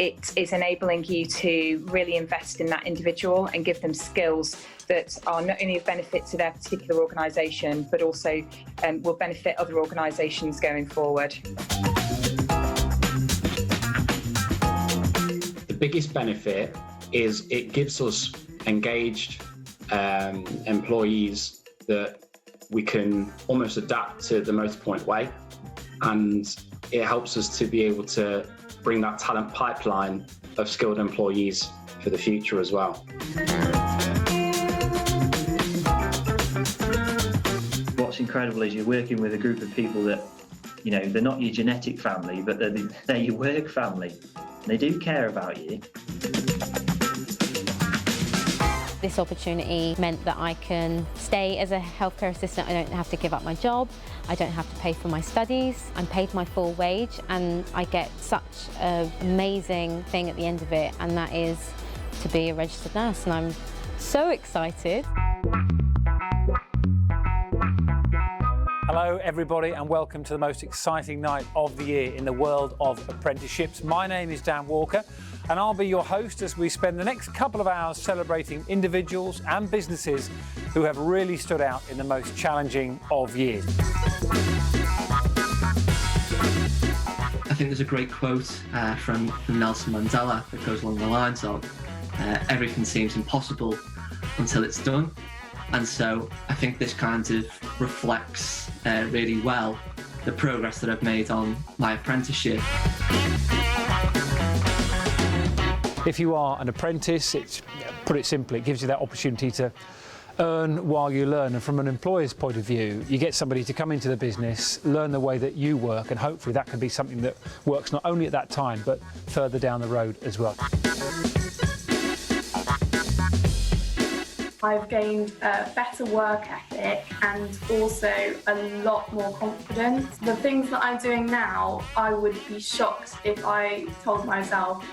It is enabling you to really invest in that individual and give them skills that are not only of benefit to their particular organisation, but also will benefit other organisations going forward. The biggest benefit is it gives us engaged employees that we can almost adapt to the Motorpoint way, and it helps us to be able to bring that talent pipeline of skilled employees for the future as well. What's incredible is you're working with a group of people that, you know, they're not your genetic family, but they're your work family. They do care about you. This opportunity meant that I can stay as a healthcare assistant. I don't have to give up my job. I don't have to pay for my studies. I'm paid my full wage, and I get such an amazing thing at the end of it, and that is to be a registered nurse, and I'm so excited. Hello everybody, and welcome to the most exciting night of the year in the world of apprenticeships. My name is Dan Walker, and I'll be your host as we spend the next couple of hours celebrating individuals and businesses who have really stood out in the most challenging of years. I think there's a great quote from Nelson Mandela that goes along the lines of everything seems impossible until it's done. And so I think this kind of reflects really well the progress that I've made on my apprenticeship. If you are an apprentice, put it simply, it gives you that opportunity to earn while you learn, and from an employer's point of view, you get somebody to come into the business, learn the way that you work, and hopefully that can be something that works not only at that time but further down the road as well. I've gained a better work ethic and also a lot more confidence. The things that I'm doing now, I would be shocked if I told myself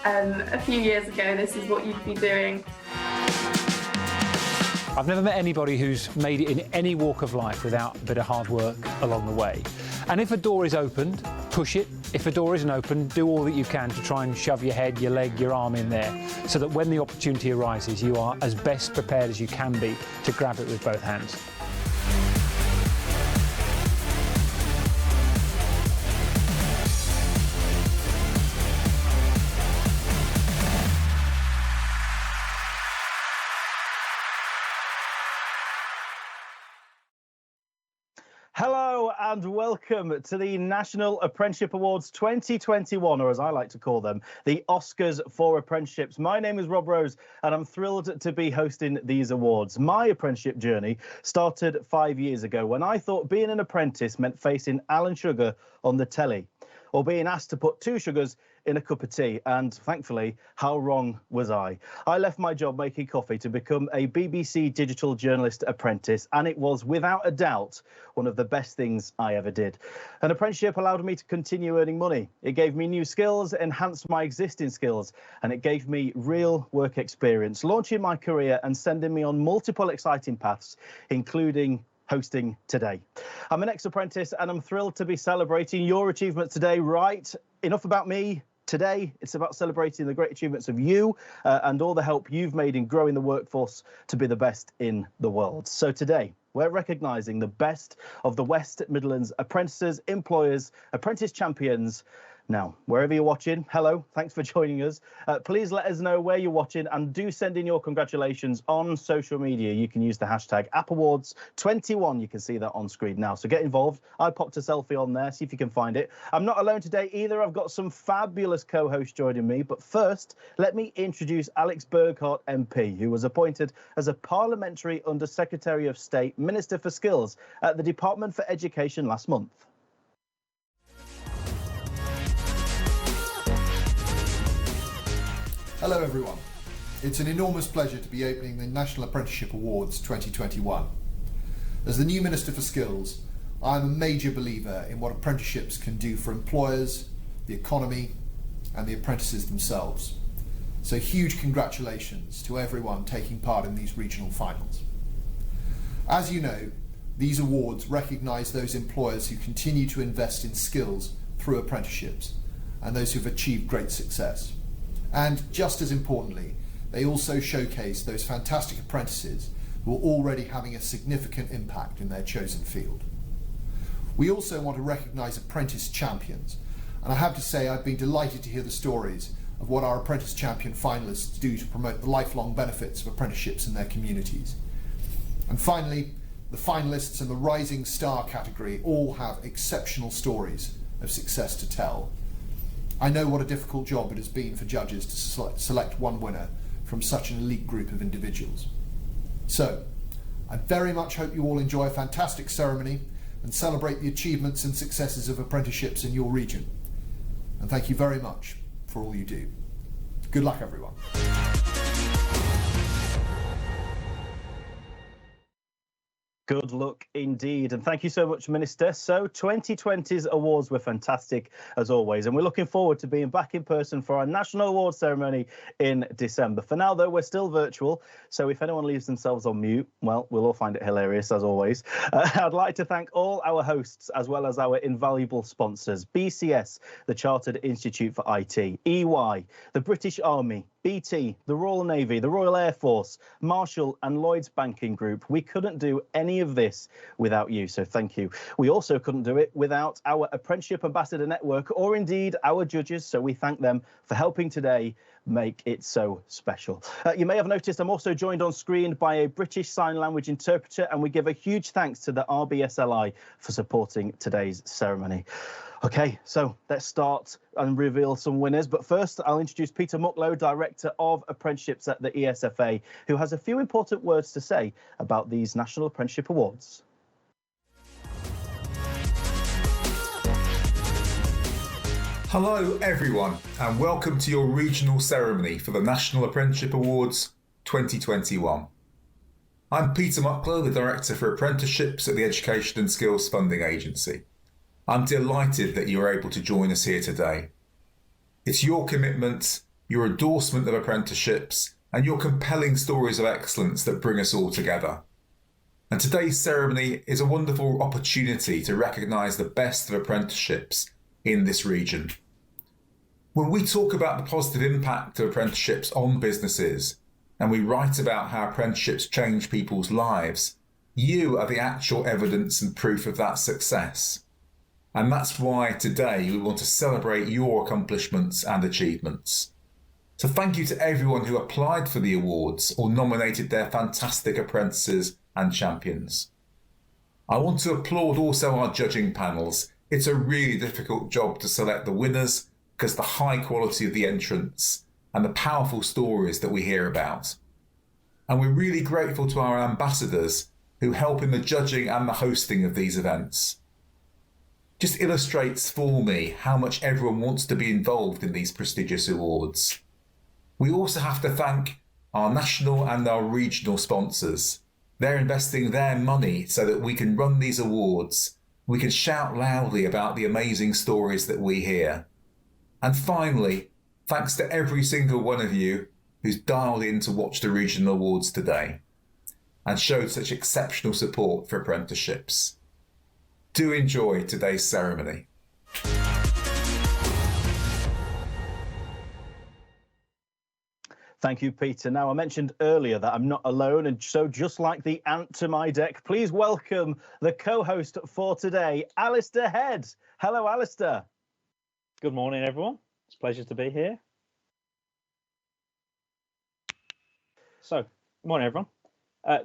a few years ago this is what you'd be doing. I've never met anybody who's made it in any walk of life without a bit of hard work along the way. And if a door is opened, push it. If a door isn't open, do all that you can to try and shove your head, your leg, your arm in there, so that when the opportunity arises, you are as best prepared as you can be to grab it with both hands. Hello and welcome to the National Apprenticeship Awards 2021, or as I like to call them, the Oscars for Apprenticeships. My name is Rob Rose and I'm thrilled to be hosting these awards. My apprenticeship journey started 5 years ago when I thought being an apprentice meant facing Alan Sugar on the telly, or being asked to put 2 sugars in a cup of tea, and thankfully, how wrong was I? I left my job making coffee to become a BBC digital journalist apprentice, and it was without a doubt one of the best things I ever did. An apprenticeship allowed me to continue earning money. It gave me new skills, enhanced my existing skills, and it gave me real work experience, launching my career and sending me on multiple exciting paths, including hosting today. I'm an ex-apprentice and I'm thrilled to be celebrating your achievements today. Right, enough about me. Today, it's about celebrating the great achievements of you and all the help you've made in growing the workforce to be the best in the world. So today, we're recognising the best of the West Midlands apprentices, employers, apprentice champions. Now, wherever you're watching, hello, thanks for joining us. Please let us know where you're watching and do send in your congratulations on social media. You can use the hashtag AppAwards21. You can see that on screen now. So get involved. I popped a selfie on there. See if you can find it. I'm not alone today either. I've got some fabulous co-hosts joining me. But first, let me introduce Alex Burghardt MP, who was appointed as a Parliamentary Under Secretary of State Minister for Skills at the Department for Education last month. Hello everyone. It's an enormous pleasure to be opening the National Apprenticeship Awards 2021. As the new Minister for Skills, I am a major believer in what apprenticeships can do for employers, the economy and the apprentices themselves. So huge congratulations to everyone taking part in these regional finals. As you know, these awards recognise those employers who continue to invest in skills through apprenticeships and those who've achieved great success. And just as importantly, they also showcase those fantastic apprentices who are already having a significant impact in their chosen field. We also want to recognise apprentice champions, and I have to say I've been delighted to hear the stories of what our apprentice champion finalists do to promote the lifelong benefits of apprenticeships in their communities. And finally, the finalists in the Rising Star category all have exceptional stories of success to tell. I know what a difficult job it has been for judges to select one winner from such an elite group of individuals. So, I very much hope you all enjoy a fantastic ceremony and celebrate the achievements and successes of apprenticeships in your region. And thank you very much for all you do. Good luck, everyone. Good luck indeed. And thank you so much, Minister. So 2020's awards were fantastic as always, and we're looking forward to being back in person for our national awards ceremony in December. For now, though, we're still virtual, so if anyone leaves themselves on mute, well, we'll all find it hilarious as always. I'd like to thank all our hosts as well as our invaluable sponsors: BCS, the Chartered Institute for IT, EY, the British Army, BT, the Royal Navy, the Royal Air Force, Marshall and Lloyds Banking Group. We couldn't do any of this without you, so thank you. We also couldn't do it without our Apprenticeship Ambassador Network, or indeed our judges, so we thank them for helping today make it so special. You may have noticed I'm also joined on screen by a British Sign Language interpreter, and we give a huge thanks to the RBSLI for supporting today's ceremony. OK, so let's start and reveal some winners. But first, I'll introduce Peter Mucklow, Director of Apprenticeships at the ESFA, who has a few important words to say about these National Apprenticeship Awards. Hello everyone, and welcome to your regional ceremony for the National Apprenticeship Awards 2021. I'm Peter Mucklow, the Director for Apprenticeships at the Education and Skills Funding Agency. I'm delighted that you're able to join us here today. It's your commitment, your endorsement of apprenticeships, and your compelling stories of excellence that bring us all together. And today's ceremony is a wonderful opportunity to recognise the best of apprenticeships in this region. When we talk about the positive impact of apprenticeships on businesses, and we write about how apprenticeships change people's lives, you are the actual evidence and proof of that success. And that's why today we want to celebrate your accomplishments and achievements. So thank you to everyone who applied for the awards or nominated their fantastic apprentices and champions. I want to applaud also our judging panels. It's a really difficult job to select the winners because the high quality of the entrants and the powerful stories that we hear about. And we're really grateful to our ambassadors who help in the judging and the hosting of these events. Just illustrates for me how much everyone wants to be involved in these prestigious awards. We also have to thank our national and our regional sponsors. They're investing their money so that we can run these awards. We can shout loudly about the amazing stories that we hear. And finally, thanks to every single one of you who's dialed in to watch the regional awards today and showed such exceptional support for apprenticeships. Do enjoy today's ceremony. Thank you, Peter. Now, I mentioned earlier that I'm not alone, and so just like the ant to my deck, please welcome the co-host for today, Alistair Head. Hello, Alistair. Good morning, everyone. It's a pleasure to be here. So, good morning, everyone.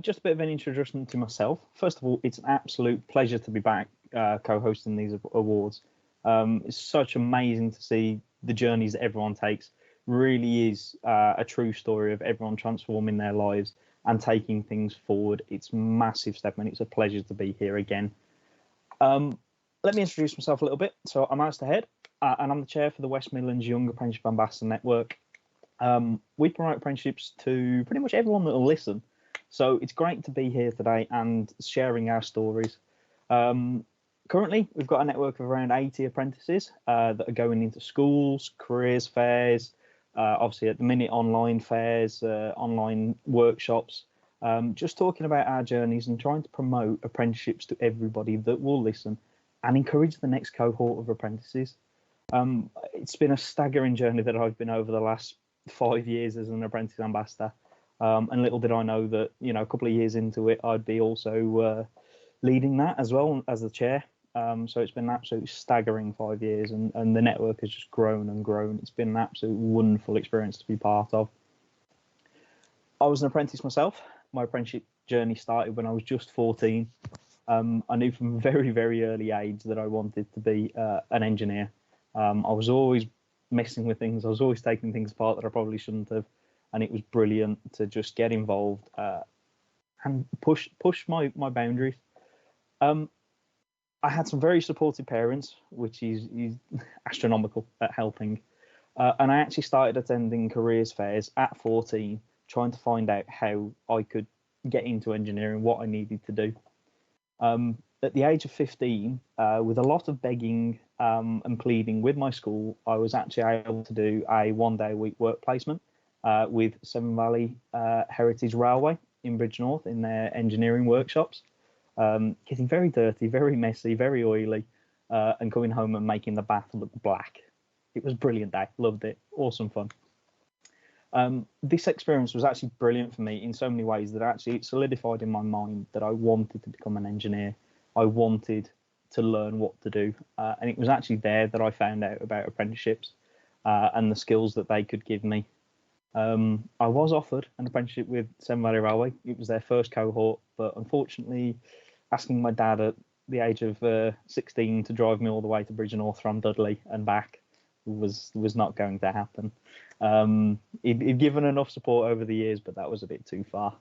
Just a bit of an introduction to myself. First of all, it's an absolute pleasure to be back co-hosting these awards. It's such amazing to see the journeys that everyone takes. Really is a true story of everyone transforming their lives and taking things forward. It's a massive step, and it's a pleasure to be here again. Let me introduce myself a little bit. So I'm Alistair Head, and I'm the chair for the West Midlands Young Apprenticeship Ambassador Network. We promote apprenticeships to pretty much everyone that will listen. So it's great to be here today and sharing our stories. Currently, we've got a network of around 80 apprentices that are going into schools, careers fairs, obviously at the minute online fairs, online workshops, just talking about our journeys and trying to promote apprenticeships to everybody that will listen and encourage the next cohort of apprentices. It's been a staggering journey that I've been over the last 5 years as an apprentice ambassador. And little did I know that, you know, a couple of years into it, I'd be also leading that as well as the chair. So it's been an absolutely staggering 5 years, and the network has just grown and grown. It's been an absolute wonderful experience to be part of. I was an apprentice myself. My apprenticeship journey started when I was just 14. I knew from a very, very early age that I wanted to be an engineer. I was always messing with things. I was always taking things apart that I probably shouldn't have. And it was brilliant to just get involved and push my boundaries. I had some very supportive parents, which is astronomical at helping. And I actually started attending careers fairs at 14, trying to find out how I could get into engineering, what I needed to do. At the age of 15, with a lot of begging and pleading with my school, I was actually able to do a one-day-a-week work placement with Severn Valley Heritage Railway in Bridgnorth in their engineering workshops. Getting very dirty, very messy, very oily, and coming home and making the bath look black. It was a brilliant day. Loved it. Awesome fun. This experience was actually brilliant for me in so many ways that actually it solidified in my mind that I wanted to become an engineer. I wanted to learn what to do. And it was actually there that I found out about apprenticeships and the skills that they could give me. I was offered an apprenticeship with Severn Valley Railway. It was their first cohort, but unfortunately, asking my dad at the age of 16 to drive me all the way to Bridgnorth from Dudley and back was not going to happen. He'd given enough support over the years, but that was a bit too far.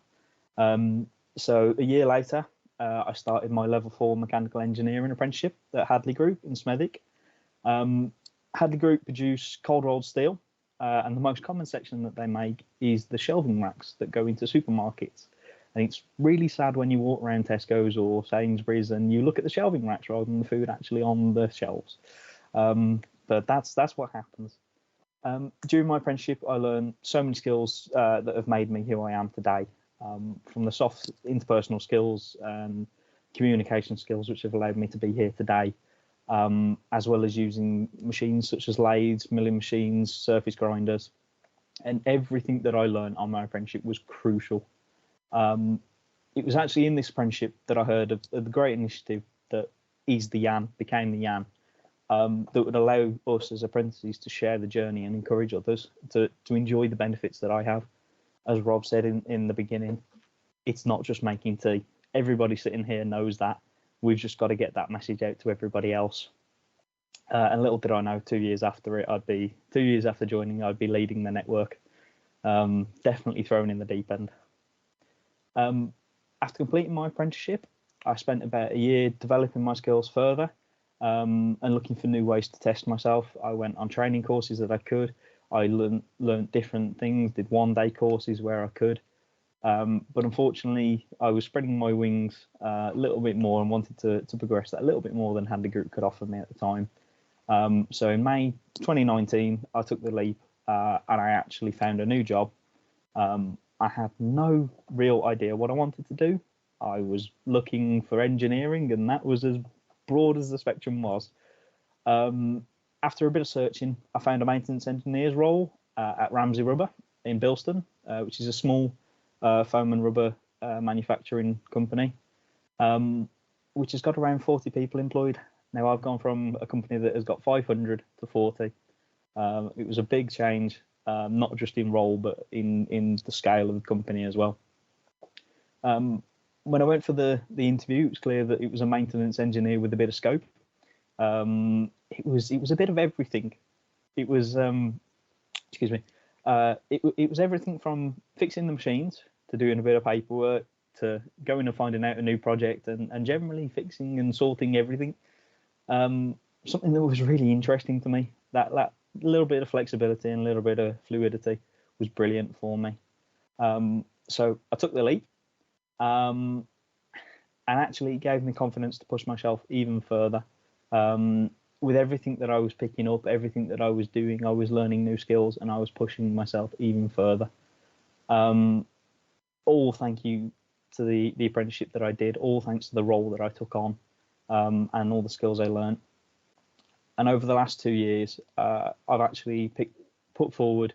So a year later, I started my level 4 mechanical engineering apprenticeship at Hadley Group in Smethwick. Hadley Group produce cold rolled steel, and the most common section that they make is the shelving racks that go into supermarkets. And it's really sad when you walk around Tesco's or Sainsbury's and you look at the shelving racks rather than the food actually on the shelves. But that's what happens. During my apprenticeship, I learned so many skills that have made me who I am today, from the soft interpersonal skills and communication skills, which have allowed me to be here today, as well as using machines such as lathes, milling machines, surface grinders, and everything that I learned on my apprenticeship was crucial. It was actually in this apprenticeship that I heard of the great initiative that is the YAN, became the YAN, that would allow us as apprentices to share the journey and encourage others to enjoy the benefits that I have. As Rob said in the beginning, it's not just making tea. Everybody sitting here knows that. We've just got to get that message out to everybody else. And little did I know, 2 years after it, 2 years after joining, I'd be leading the network. Definitely thrown in the deep end. After completing my apprenticeship, I spent about a year developing my skills further and looking for new ways to test myself. I went on training courses that I could. I learned different things, did one-day courses where I could. But unfortunately, I was spreading my wings a little bit more and wanted to progress that a little bit more than Hadley Group could offer me at the time. So in May 2019, I took the leap and I actually found a new job. I had no real idea what I wanted to do. I was looking for engineering, and that was as broad as the spectrum was. After a bit of searching, I found a maintenance engineer's role at Ramsey Rubber in Bilston, which is a small foam and rubber manufacturing company, which has got around 40 people employed. Now, I've gone from a company that has got 500 to 40. It was a big change. Not just in role, but in the scale of the company as well. When I went for the interview, it was clear that it was a maintenance engineer with a bit of scope. It was a bit of everything. It was it was everything from fixing the machines to doing a bit of paperwork to going and finding out a new project and generally fixing and sorting everything. Something that was really interesting to me. That little bit of flexibility and a little bit of fluidity was brilliant for me. So I took the leap, and actually it gave me confidence to push myself even further. With everything that I was picking up, everything that I was doing, I was learning new skills and I was pushing myself even further. All thank you to the apprenticeship that I did, all thanks to the role that I took on, and all the skills I learned. And over the last 2 years, I've actually put forward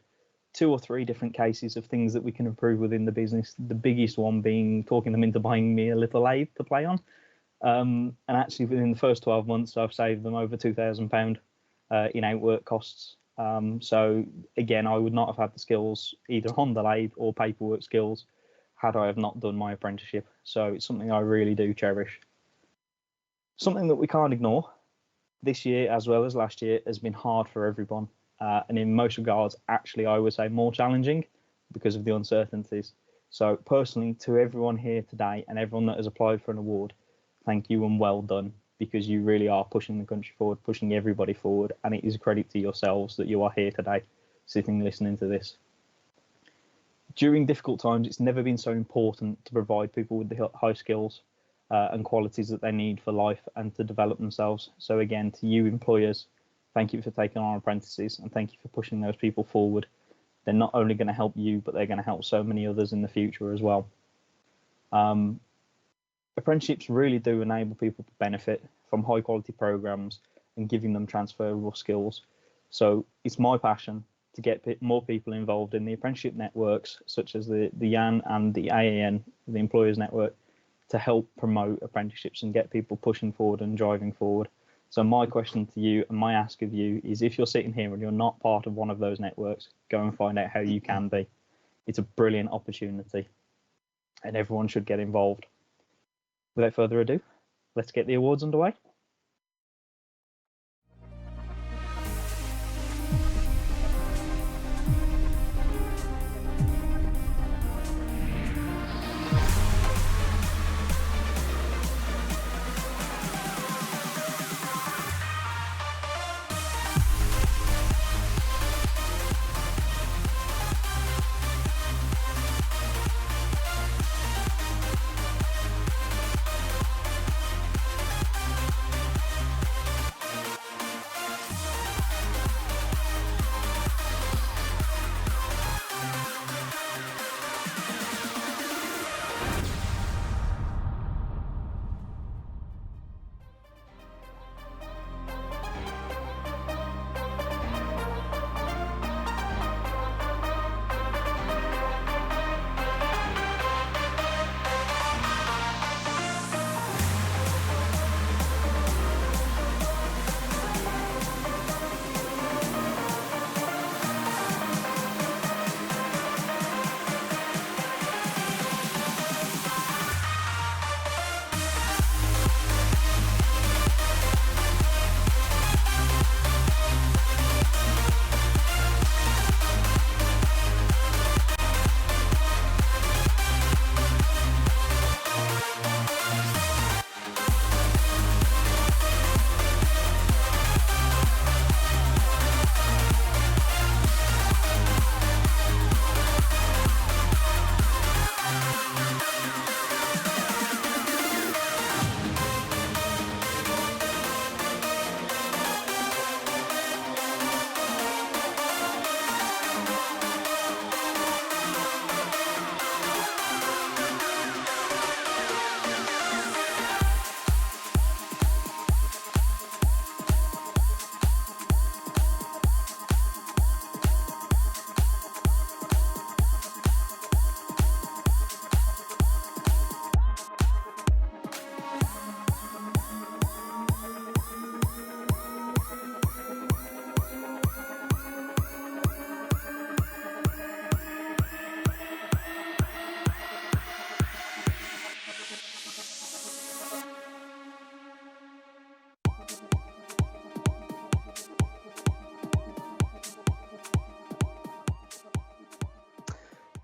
2 or 3 different cases of things that we can improve within the business. The biggest one being talking them into buying me a little lathe to play on. And actually, within the first 12 months, I've saved them over £2,000 in outwork costs. So again, I would not have had the skills either on the lathe or paperwork skills had I have not done my apprenticeship. So it's something I really do cherish. Something that we can't ignore this year, as well as last year, has been hard for everyone. And in most regards, actually, I would say more challenging because of the uncertainties. So personally, to everyone here today and everyone that has applied for an award, thank you and well done, because you really are pushing the country forward, pushing everybody forward, and it is a credit to yourselves that you are here today, sitting listening to this. During difficult times, it's never been so important to provide people with the high skills and qualities that they need for life and to develop themselves. So again, to you employers, thank you for taking on apprentices, and thank you for pushing those people forward. They're not only going to help you, but they're going to help so many others in the future as well. Apprenticeships really do enable people to benefit from high quality programs and giving them transferable skills. So it's my passion to get more people involved in the apprenticeship networks, such as the YAN and the AAN, the Employers Network, to help promote apprenticeships and get people pushing forward and driving forward. So my question to you and my ask of you is, if you're sitting here and you're not part of one of those networks, go and find out how you can be. It's a brilliant opportunity and everyone should get involved. Without further ado, let's get the awards underway.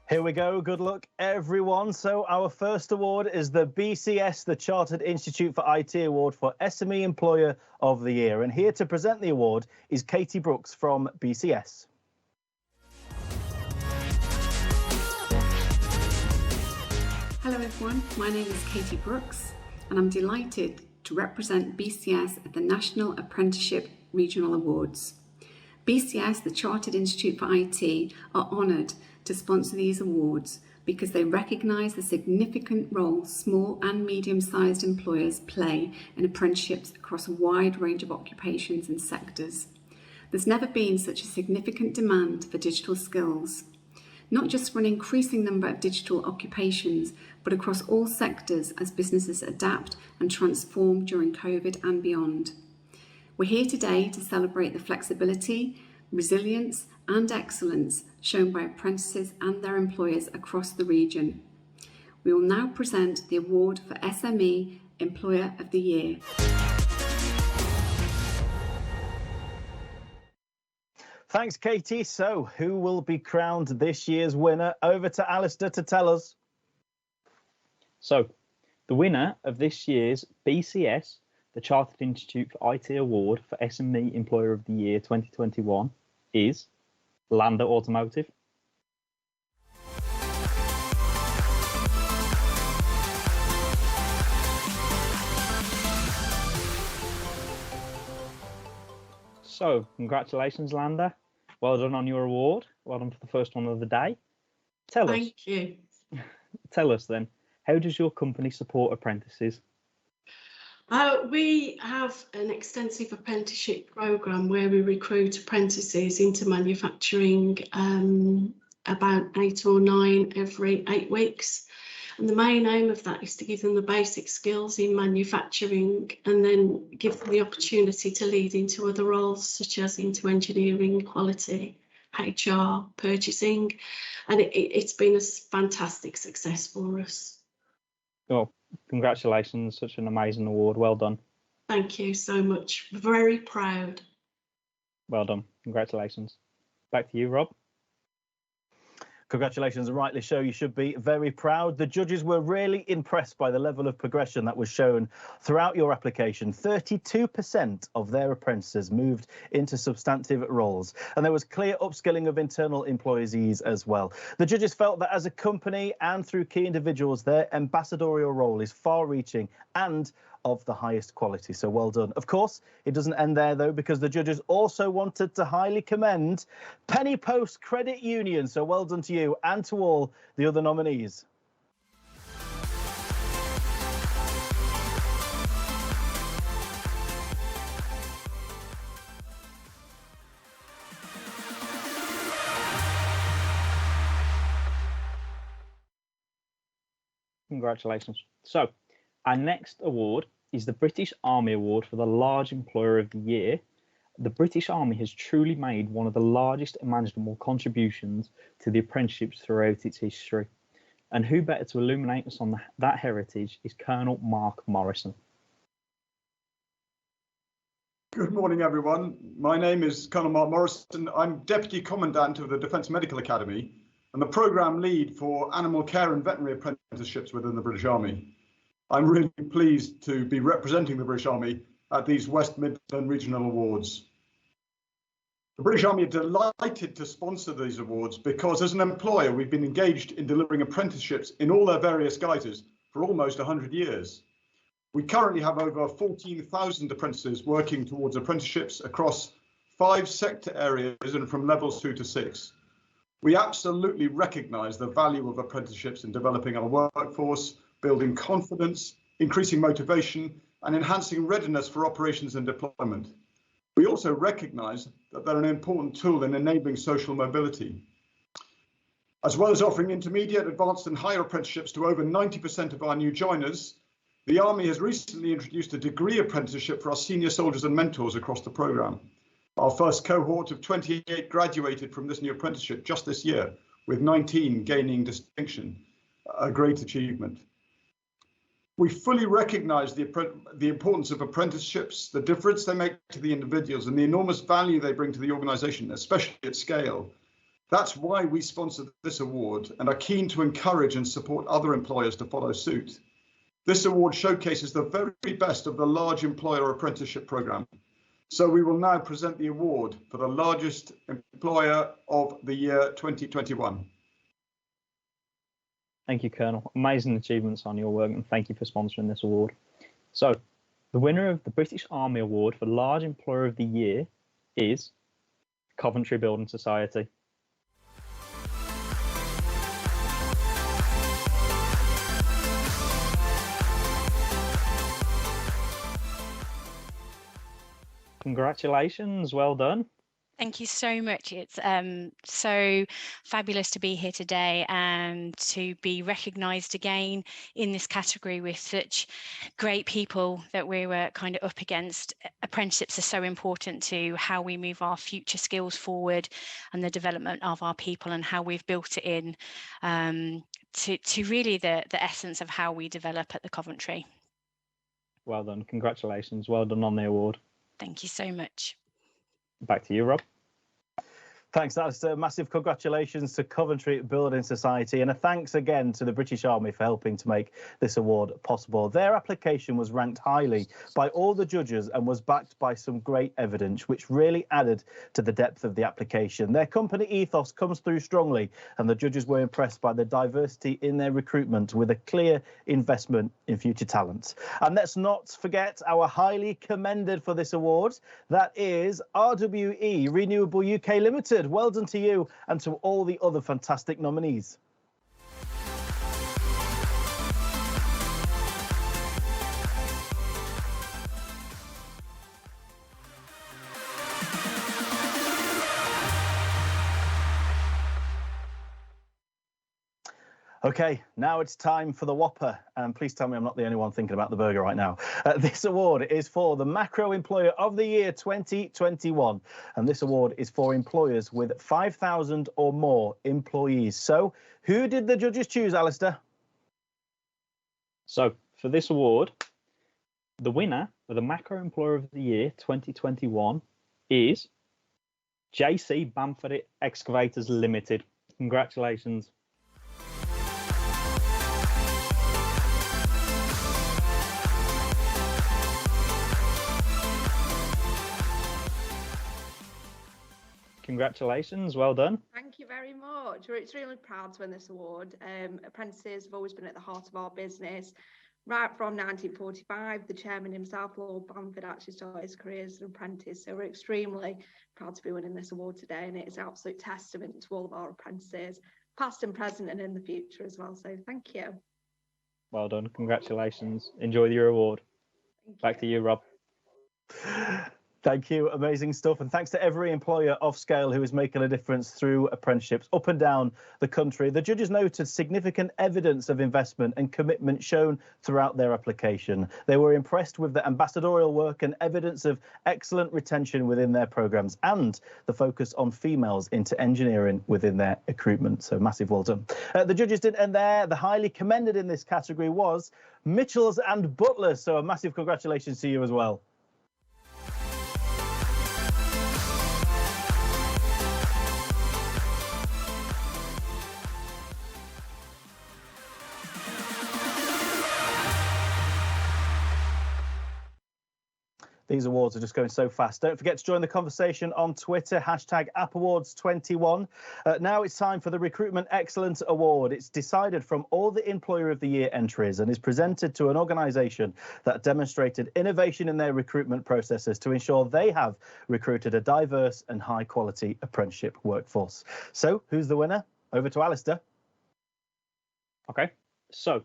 Here we go. Good luck, everyone. So our first award is the BCS, the Chartered Institute for IT Award for SME Employer of the Year. And here to present the award is Katie Brooks from BCS. Hello everyone, my name is Katie Brooks and I'm delighted to represent BCS at the National Apprenticeship Regional Awards. BCS, the Chartered Institute for IT, are honoured to sponsor these awards because they recognise the significant role small and medium-sized employers play in apprenticeships across a wide range of occupations and sectors. There's never been such a significant demand for digital skills, not just for an increasing number of digital occupations, but across all sectors as businesses adapt and transform during COVID and beyond. We're here today to celebrate the flexibility, resilience and excellence shown by apprentices and their employers across the region. We will now present the award for SME Employer of the Year. Thanks, Katie. So, who will be crowned this year's winner? Over to Alistair to tell us. So, the winner of this year's BCS, the Chartered Institute for IT Award for SME Employer of the Year 2021, is Landa Automotive. So, congratulations, Landa. Well done on your award. Well done for the first one of the day. Thank you. Tell us then, how does your company support apprentices? We have an extensive apprenticeship programme where we recruit apprentices into manufacturing about 8 or 9 every 8 weeks. And the main aim of that is to give them the basic skills in manufacturing and then give them the opportunity to lead into other roles, such as into engineering, quality, HR, purchasing. And it's been a fantastic success for us. Well, congratulations, such an amazing award. Well done. Thank you so much. Very proud. Well done. Congratulations. Back to you, Rob. Congratulations, and rightly so, you should be very proud. The judges were really impressed by the level of progression that was shown throughout your application. 32% of their apprentices moved into substantive roles, and there was clear upskilling of internal employees as well. The judges felt that as a company and through key individuals, their ambassadorial role is far-reaching and of the highest quality, so well done. Of course, it doesn't end there though, because the judges also wanted to highly commend Penny Post Credit Union, so well done to you and to all the other nominees. Congratulations. So, our next award is the British Army Award for the Large Employer of the Year. The British Army has truly made one of the largest imaginable contributions to the apprenticeships throughout its history. And who better to illuminate us on that heritage is Colonel Mark Morrison. Good morning, everyone. My name is Colonel Mark Morrison. I'm Deputy Commandant of the Defence Medical Academy and the programme lead for animal care and veterinary apprenticeships within the British Army. I'm really pleased to be representing the British Army at these West Midlands Regional Awards. The British Army are delighted to sponsor these awards because as an employer, we've been engaged in delivering apprenticeships in all their various guises for almost 100 years. We currently have over 14,000 apprentices working towards apprenticeships across 5 sector areas and from levels 2 to 6. We absolutely recognise the value of apprenticeships in developing our workforce, building confidence, increasing motivation, and enhancing readiness for operations and deployment. We also recognise that they're an important tool in enabling social mobility. As well as offering intermediate, advanced and higher apprenticeships to over 90% of our new joiners, the Army has recently introduced a degree apprenticeship for our senior soldiers and mentors across the programme. Our first cohort of 28 graduated from this new apprenticeship just this year, with 19 gaining distinction, a great achievement. We fully recognise the importance of apprenticeships, the difference they make to the individuals and the enormous value they bring to the organisation, especially at scale. That's why we sponsor this award and are keen to encourage and support other employers to follow suit. This award showcases the very best of the large employer apprenticeship programme. So we will now present the award for the largest employer of the year 2021. Thank you, Colonel. Amazing achievements on your work, and thank you for sponsoring this award. So, the winner of the British Army Award for Large Employer of the Year is Coventry Building Society. Congratulations, well done. Thank you so much. It's so fabulous to be here today and to be recognised again in this category with such great people that we were kind of up against. Apprenticeships are so important to how we move our future skills forward and the development of our people and how we've built it in to really the essence of how we develop at the Coventry. Well done. Congratulations. Well done on the award. Thank you so much. Back to you, Rob. Thanks, Alistair. Massive congratulations to Coventry Building Society, and a thanks again to the British Army for helping to make this award possible. Their application was ranked highly by all the judges and was backed by some great evidence, which really added to the depth of the application. Their company ethos comes through strongly, and the judges were impressed by the diversity in their recruitment with a clear investment in future talent. And let's not forget our highly commended for this award. That is RWE Renewable UK Limited. Well done to you and to all the other fantastic nominees. OK, now it's time for the Whopper. And please tell me I'm not the only one thinking about the burger right now. This award is for the Macro Employer of the Year 2021. And this award is for employers with 5,000 or more employees. So who did the judges choose, Alistair? So for this award, the winner for the Macro Employer of the Year 2021 is JC Bamford Excavators Limited. Congratulations. Congratulations, well done. Thank you very much. We're extremely proud to win this award. Apprentices have always been at the heart of our business. Right from 1945, the chairman himself, Lord Bamford, actually started his career as an apprentice. So we're extremely proud to be winning this award today, and it is an absolute testament to all of our apprentices, past and present and in the future as well. So thank you. Well done, congratulations. Enjoy your award. Back to you, Rob. Thank you, amazing stuff. And thanks to every employer of scale who is making a difference through apprenticeships up and down the country. The judges noted significant evidence of investment and commitment shown throughout their application. They were impressed with the ambassadorial work and evidence of excellent retention within their programmes and the focus on females into engineering within their recruitment. So massive well done. The judges didn't end there. The highly commended in this category was Mitchells and Butlers. So a massive congratulations to you as well. These awards are just going so fast. Don't forget to join the conversation on Twitter, #AppAwards21. Now it's time for the Recruitment Excellence Award. It's decided from all the Employer of the Year entries and is presented to an organisation that demonstrated innovation in their recruitment processes to ensure they have recruited a diverse and high-quality apprenticeship workforce. So, who's the winner? Over to Alistair. OK, so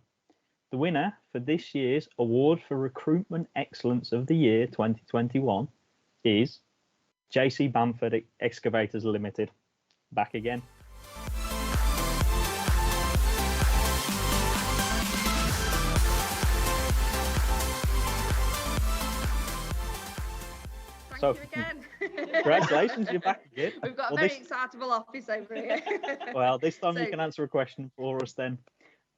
the winner for this year's Award for Recruitment Excellence of the Year 2021 is JC Bamford Excavators Limited. Back again. Thank you again. Congratulations, you're back again. We've got a very excitable office over here. Well, this time you can answer a question for us then.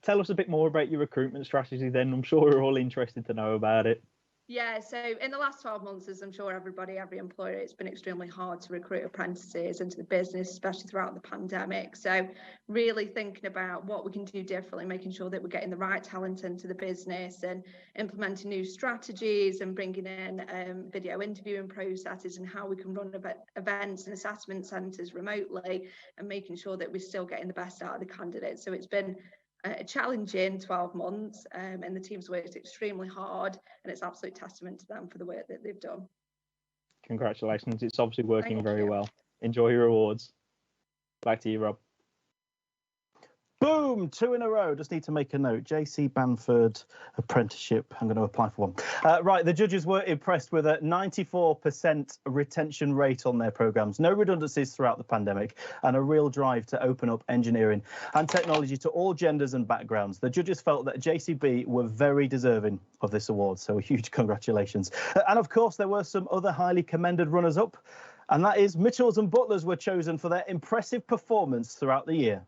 Tell us a bit more about your recruitment strategy then. I'm sure we're all interested to know about it. Yeah, so in the last 12 months, as I'm sure every employer, it's been extremely hard to recruit apprentices into the business, especially throughout the pandemic. So really thinking about what we can do differently, making sure that we're getting the right talent into the business and implementing new strategies and bringing in video interviewing processes and how we can run events and assessment centres remotely and making sure that we're still getting the best out of the candidates. So it's been a challenging 12 months and the team's worked extremely hard, and it's absolute testament to them for the work that they've done. Congratulations, it's obviously working very well. Enjoy your awards. Back to you, Rob. Boom, 2 in a row. Just need to make a note. JC Bamford Apprenticeship. I'm going to apply for one. Right, the judges were impressed with a 94% retention rate on their programmes. No redundancies throughout the pandemic and a real drive to open up engineering and technology to all genders and backgrounds. The judges felt that JCB were very deserving of this award, so a huge congratulations. And of course, there were some other highly commended runners-up, and that is Mitchells and Butlers were chosen for their impressive performance throughout the year.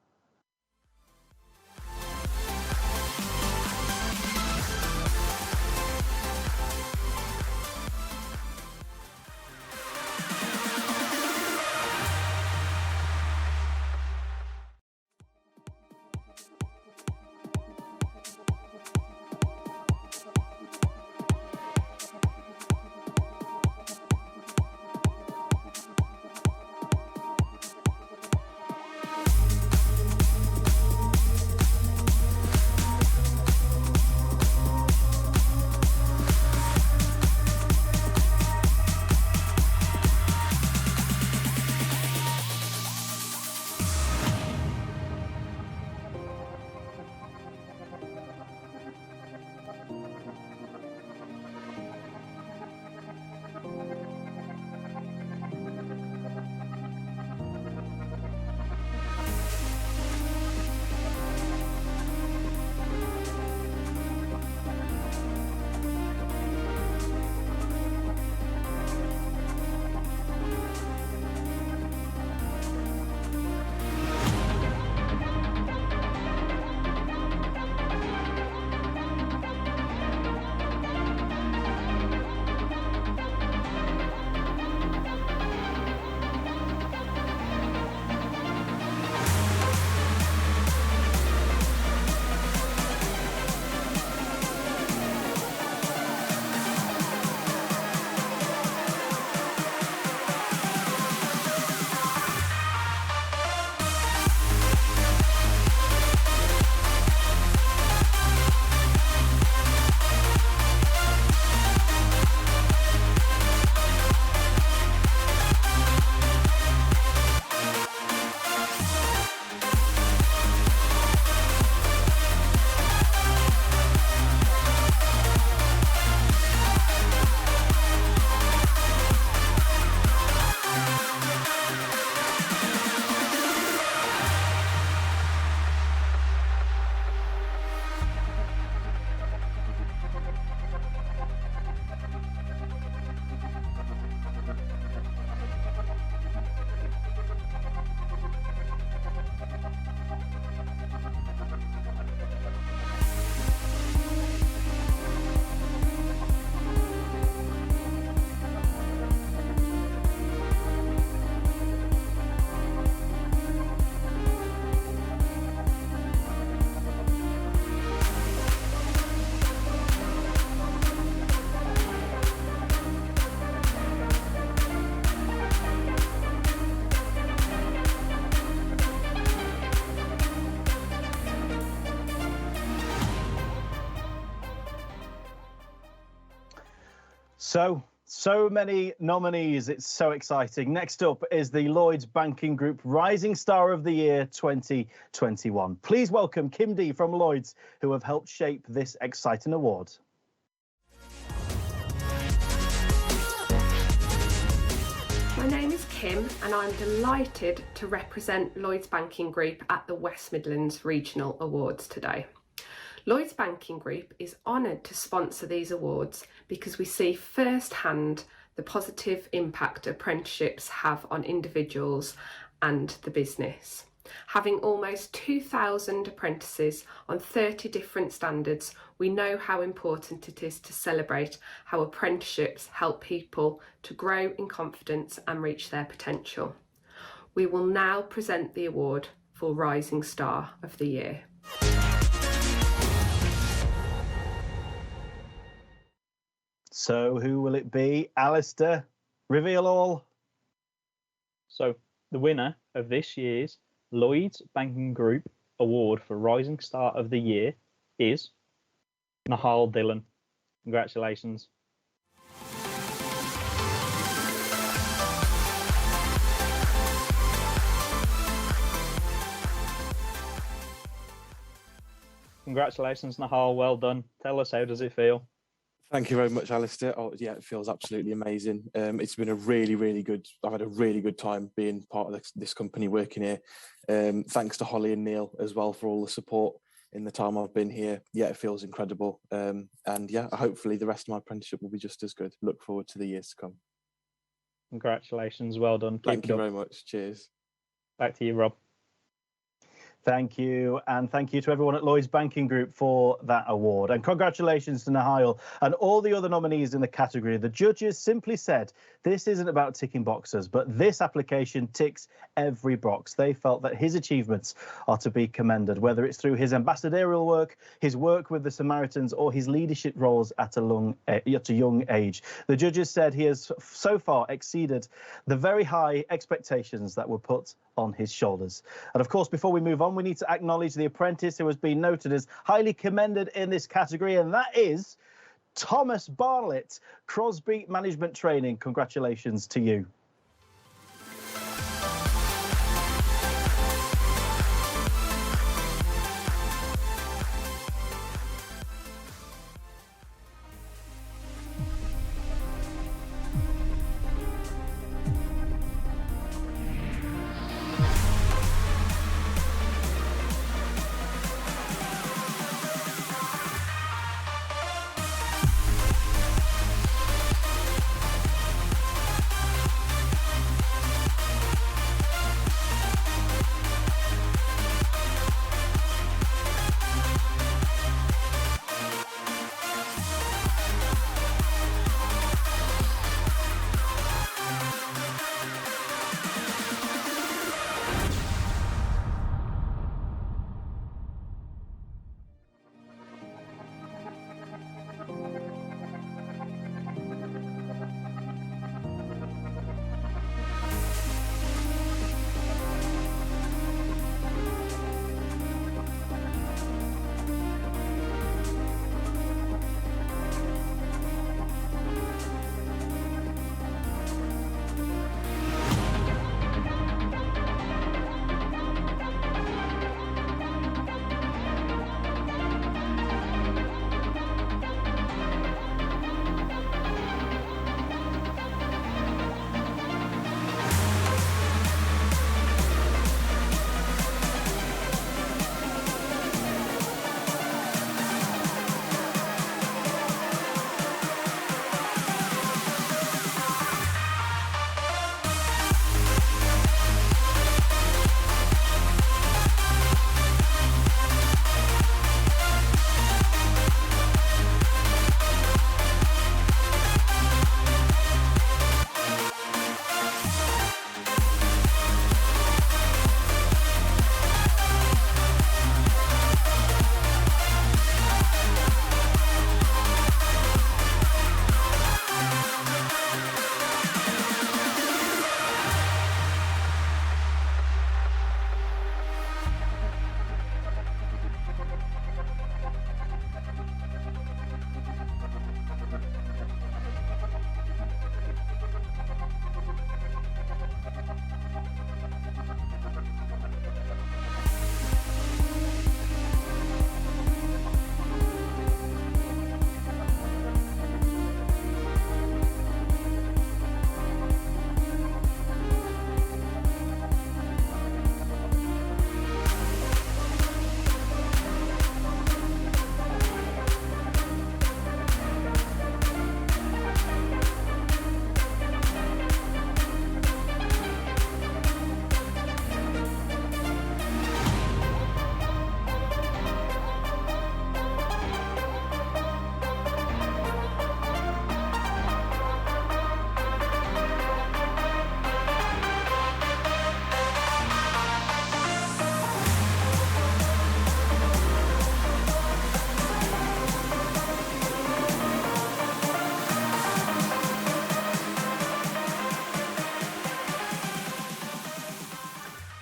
So many nominees. It's so exciting. Next up is the Lloyds Banking Group Rising Star of the Year 2021. Please welcome Kim D from Lloyds, who have helped shape this exciting award. My name is Kim and I'm delighted to represent Lloyds Banking Group at the West Midlands Regional Awards today. Lloyds Banking Group is honoured to sponsor these awards because we see firsthand the positive impact apprenticeships have on individuals and the business. Having almost 2,000 apprentices on 30 different standards, we know how important it is to celebrate how apprenticeships help people to grow in confidence and reach their potential. We will now present the award for Rising Star of the Year. So who will it be? Alistair, reveal all. So the winner of this year's Lloyds Banking Group Award for Rising Star of the Year is Nahal Dillon. Congratulations. Congratulations, Nahal. Well done. Tell us, how does it feel? Thank you very much, Alistair. Oh, yeah, it feels absolutely amazing. It's been a really good. I've had a really good time being part of this company, working here. Thanks to Holly and Neil as well for all the support in the time I've been here. Yeah, it feels incredible. And yeah, hopefully the rest of my apprenticeship will be just as good. Look forward to the years to come. Congratulations. Well done. Thank you very much. Cheers. Back to you, Rob. Thank you, and thank you to everyone at Lloyds Banking Group for that award. And congratulations to Nahal and all the other nominees in the category. The judges simply said this isn't about ticking boxes, but this application ticks every box. They felt that his achievements are to be commended, whether it's through his ambassadorial work, his work with the Samaritans, or his leadership roles at a young age. The judges said he has so far exceeded the very high expectations that were put on his shoulders. And of course, before we move on, we need to acknowledge the apprentice who has been noted as highly commended in this category, and that is Thomas Bartlett, Crosby Management Training. Congratulations to you.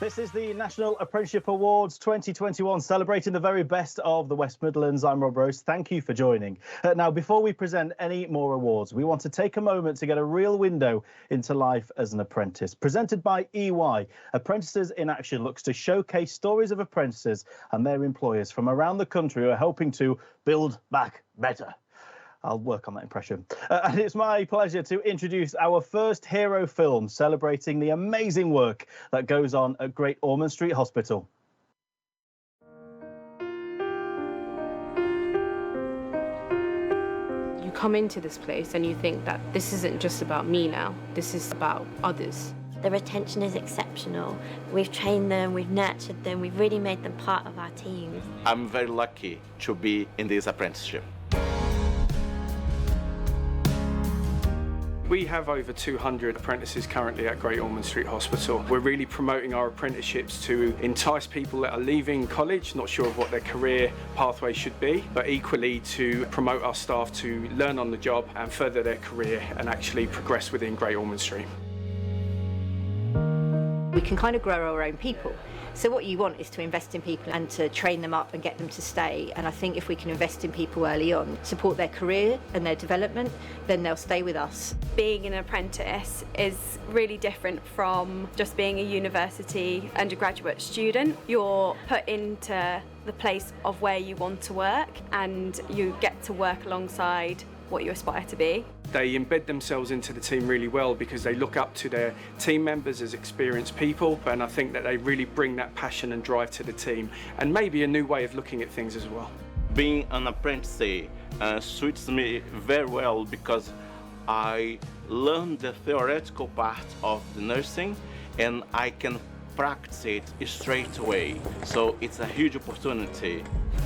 This is the National Apprenticeship Awards 2021, celebrating the very best of the West Midlands. I'm Rob Rose. Thank you for joining. Now, before we present any more awards, we want to take a moment to get a real window into life as an apprentice. Presented by EY, Apprentices in Action looks to showcase stories of apprentices and their employers from around the country who are helping to build back better. I'll work on that impression. And it's my pleasure to introduce our first hero film celebrating the amazing work that goes on at Great Ormond Street Hospital. You come into this place and you think that this isn't just about me now, this is about others. The retention is exceptional. We've trained them, we've nurtured them, we've really made them part of our teams. I'm very lucky to be in this apprenticeship. We have over 200 apprentices currently at Great Ormond Street Hospital. We're really promoting our apprenticeships to entice people that are leaving college, not sure of what their career pathway should be, but equally to promote our staff to learn on the job and further their career and actually progress within Great Ormond Street. We can kind of grow our own people. So what you want is to invest in people and to train them up and get them to stay. And I think if we can invest in people early on, support their career and their development, then they'll stay with us. Being an apprentice is really different from just being a university undergraduate student. You're put into the place of where you want to work and you get to work alongside what you aspire to be. They embed themselves into the team really well because they look up to their team members as experienced people, and I think that they really bring that passion and drive to the team and maybe a new way of looking at things as well. Being an apprentice suits me very well because I learn the theoretical part of the nursing and I can practice it straight away. So it's a huge opportunity.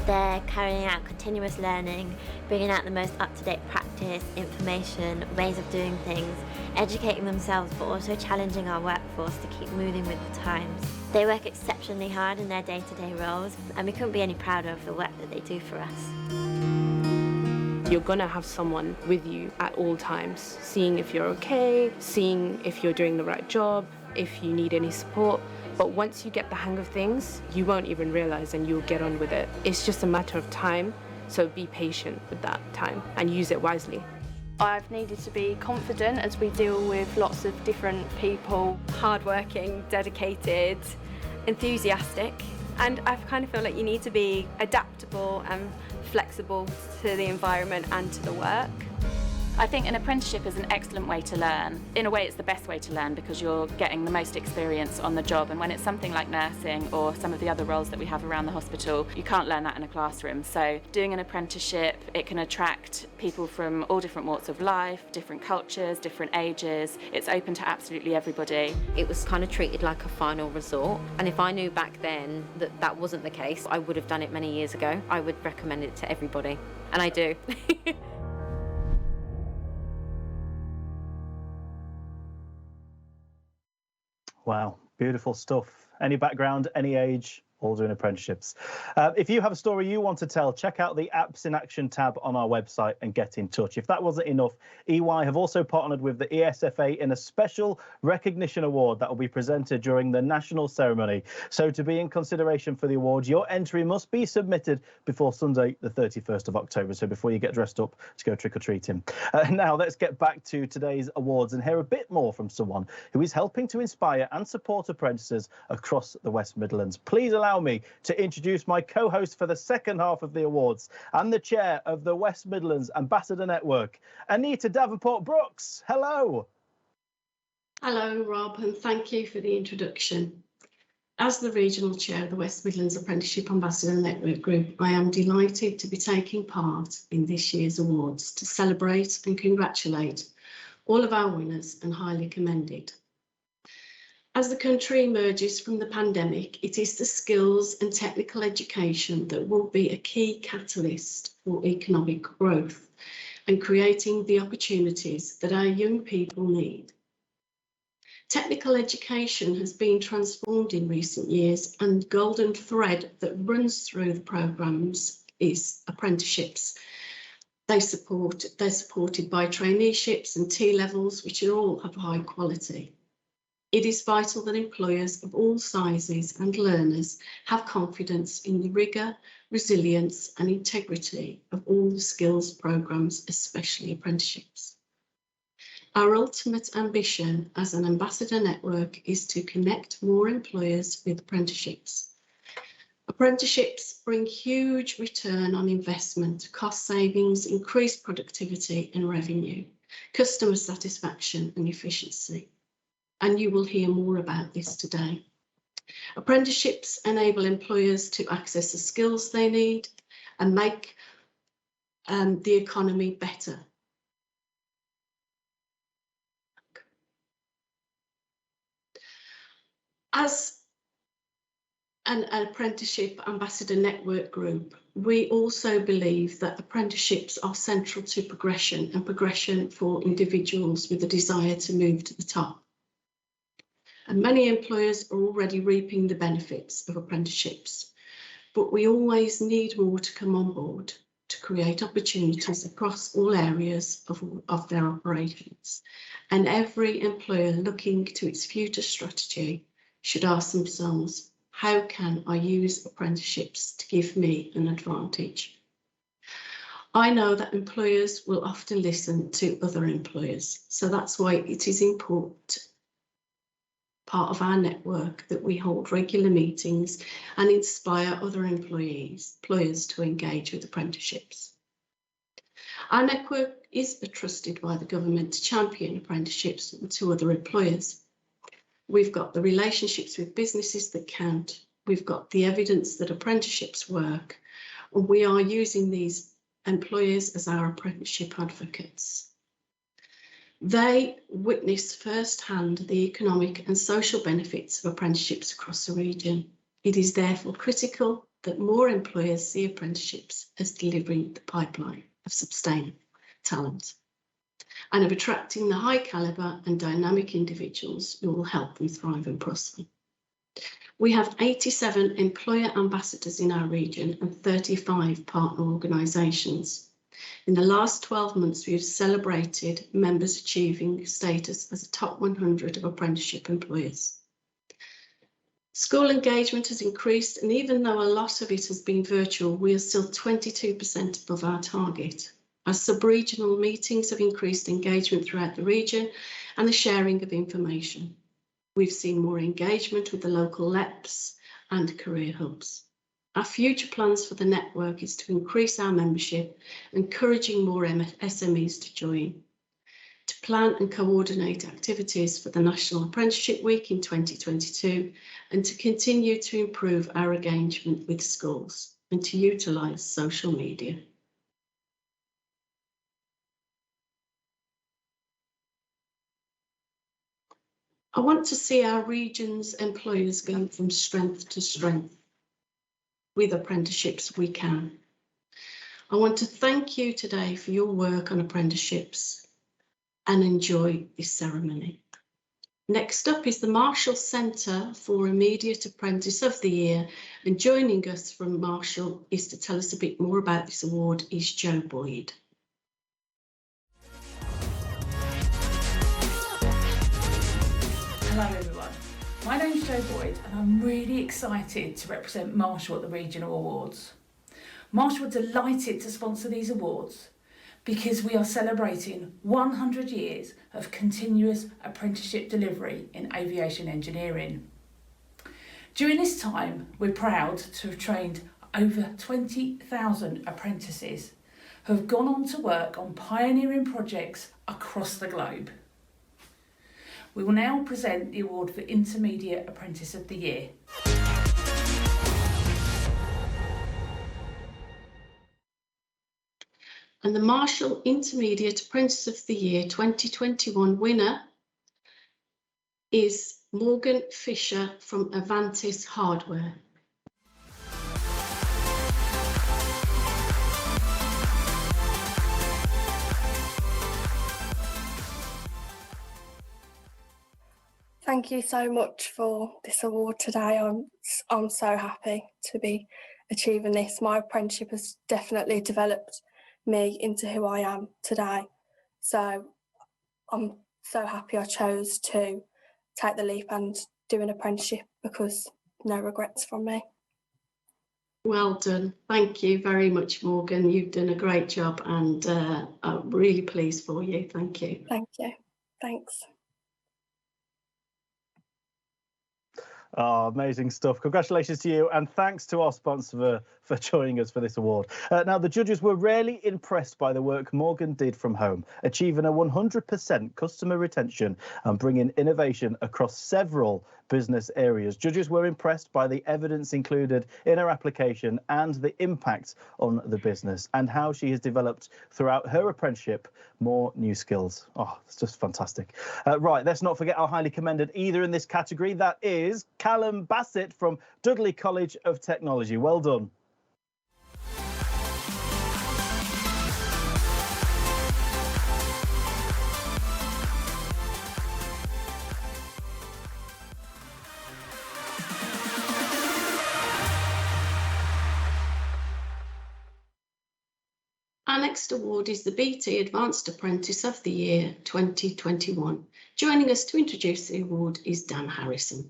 They're carrying out continuous learning, bringing out the most up-to-date practice, information, ways of doing things, educating themselves, but also challenging our workforce to keep moving with the times. They work exceptionally hard in their day-to-day roles, and we couldn't be any prouder of the work that they do for us. You're gonna have someone with you at all times, seeing if you're okay, seeing if you're doing the right job, if you need any support. But once you get the hang of things, you won't even realize and you'll get on with it. It's just a matter of time, so be patient with that time and use it wisely. I've needed to be confident as we deal with lots of different people, hardworking, dedicated, enthusiastic, and I kind of feel like you need to be adaptable and flexible to the environment and to the work. I think an apprenticeship is an excellent way to learn. In a way, it's the best way to learn because you're getting the most experience on the job. And when it's something like nursing or some of the other roles that we have around the hospital, you can't learn that in a classroom. So doing an apprenticeship, it can attract people from all different walks of life, different cultures, different ages. It's open to absolutely everybody. It was kind of treated like a final resort. And if I knew back then that that wasn't the case, I would have done it many years ago. I would recommend it to everybody. And I do. Wow, beautiful stuff. Any background, any age, all doing apprenticeships. If you have a story you want to tell, check out the Apps in Action tab on our website and get in touch. If that wasn't enough, EY have also partnered with the ESFA in a special recognition award that will be presented during the national ceremony. So to be in consideration for the award, your entry must be submitted before Sunday, the 31st of October. So before you get dressed up to go trick-or-treating. Now let's get back to today's awards and hear a bit more from someone who is helping to inspire and support apprentices across the West Midlands. Please allow me to introduce my co-host for the second half of the awards and the chair of the West Midlands Ambassador Network, Anita Davenport-Brooks. Hello. Hello, Rob, and thank you for the introduction. As the regional chair of the West Midlands Apprenticeship Ambassador Network Group, I am delighted to be taking part in this year's awards to celebrate and congratulate all of our winners and highly commended. As the country emerges from the pandemic, it is the skills and technical education that will be a key catalyst for economic growth and creating the opportunities that our young people need. Technical education has been transformed in recent years, and the golden thread that runs through the programmes is apprenticeships. They're supported by traineeships and T-levels, which are all of high quality. It is vital that employers of all sizes and learners have confidence in the rigour, resilience and integrity of all the skills programmes, especially apprenticeships. Our ultimate ambition as an ambassador network is to connect more employers with apprenticeships. Apprenticeships bring huge return on investment, cost savings, increased productivity and revenue, customer satisfaction and efficiency. And you will hear more about this today. Apprenticeships enable employers to access the skills they need and make the economy better. As an apprenticeship ambassador network group, we also believe that apprenticeships are central to progression and progression for individuals with a desire to move to the top. And many employers are already reaping the benefits of apprenticeships, but we always need more to come on board to create opportunities across all areas of their operations. And every employer looking to its future strategy should ask themselves, how can I use apprenticeships to give me an advantage? I know that employers will often listen to other employers, so that's why it is important, part of our network, that we hold regular meetings and inspire other employers to engage with apprenticeships. Our network is trusted by the government to champion apprenticeships to other employers. We've got the relationships with businesses that count. We've got the evidence that apprenticeships work, and we are using these employers as our apprenticeship advocates. They witness firsthand the economic and social benefits of apprenticeships across the region. It is therefore critical that more employers see apprenticeships as delivering the pipeline of sustainable talent and of attracting the high calibre and dynamic individuals who will help them thrive and prosper. We have 87 employer ambassadors in our region and 35 partner organisations. In the last 12 months, we have celebrated members achieving status as a top 100 of apprenticeship employers. School engagement has increased, and even though a lot of it has been virtual, we are still 22% above our target. Our sub-regional meetings have increased engagement throughout the region and the sharing of information. We've seen more engagement with the local LEPs and career hubs. Our future plans for the network is to increase our membership, encouraging more SMEs to join, to plan and coordinate activities for the National Apprenticeship Week in 2022, and to continue to improve our engagement with schools and to utilise social media. I want to see our region's employers go from strength to strength. With apprenticeships, we can. I want to thank you today for your work on apprenticeships and enjoy this ceremony. Next up is the Marshall Centre for Immediate Apprentice of the Year, and joining us from Marshall is to tell us a bit more about this award is Jo Boyd. Hello everyone, my name's Jo Boyd and I'm really excited to represent Marshall at the Regional Awards. Marshall are delighted to sponsor these awards because we are celebrating 100 years of continuous apprenticeship delivery in aviation engineering. During this time, we're proud to have trained over 20,000 apprentices who have gone on to work on pioneering projects across the globe. We will now present the award for Intermediate Apprentice of the Year. And the Marshall Intermediate Apprentice of the Year 2021 winner is Morgan Fisher from Avantis Hardware. Thank you so much for this award today. I'm so happy to be achieving this. My apprenticeship has definitely developed me into who I am today. So I'm so happy I chose to take the leap and do an apprenticeship, because no regrets from me. Well done. Thank you very much, Morgan. You've done a great job, and I'm really pleased for you. Thank you. Thank you. Thanks. Oh, amazing stuff. Congratulations to you, and thanks to our sponsor for joining us for this award. Now, the judges were really impressed by the work Morgan did from home, achieving a 100% customer retention and bringing innovation across several business areas. Judges were impressed by the evidence included in her application and the impact on the business, and how she has developed throughout her apprenticeship more new skills. Oh, it's just fantastic. Right, let's not forget our highly commended either in this category. That is Callum Bassett from Dudley College of Technology. Well done. Our next award is the BT Advanced Apprentice of the Year 2021. Joining us to introduce the award is Dan Harrison.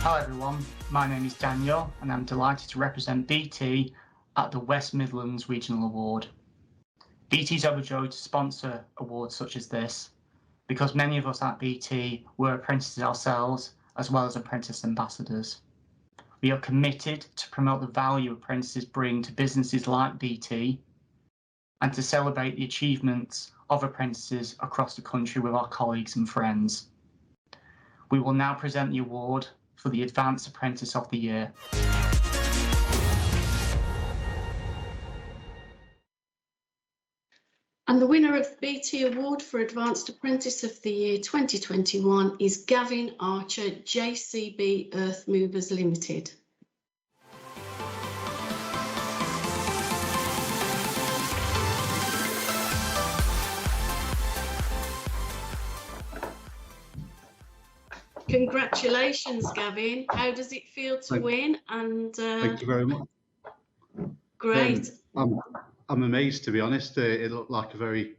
Hi everyone, my name is Daniel and I'm delighted to represent BT at the West Midlands Regional Award. BT is overjoyed to sponsor awards such as this because many of us at BT were apprentices ourselves as well as apprentice ambassadors. We are committed to promote the value apprentices bring to businesses like BT and to celebrate the achievements of apprentices across the country with our colleagues and friends. We will now present the award for the Advanced Apprentice of the Year. And the winner of the BT Award for Advanced Apprentice of the Year 2021 is Gavin Archer, JCB Earth Movers Limited. Congratulations, Gavin. How does it feel to win? And thank you very much. Great. I'm amazed, to be honest. It looked like a very